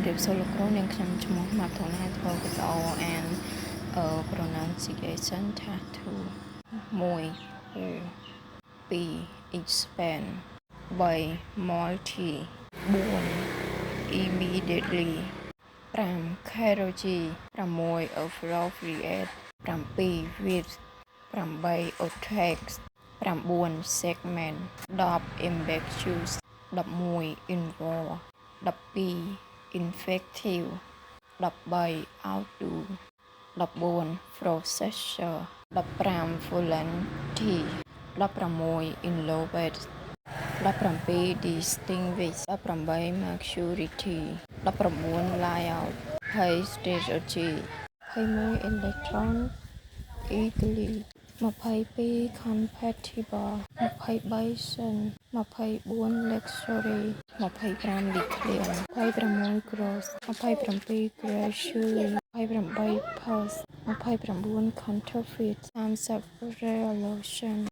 រៀបសួរលោកគ្រូនាងខ្ញុំឈ្មោះម៉ាប់ធនាធ្វើវីដេអូអានpronunciation tattoo 1 who 2 expand 3 multi 4 immediately 5 chirurgy 6 appropriate 7 with 8 attacks 9 segment 10 ambiguous 11 involve 12 infective 13 outdoor 14 processor 15 volunteer 16 innovate 17 distinguish 18 maturity 19 layout 20 strategy 21 electron eagerly 22 compatible 23 sun 24 luxury 25 decline 26 gross 27 gradually 28 pulse 29 counterfeit 30 revolution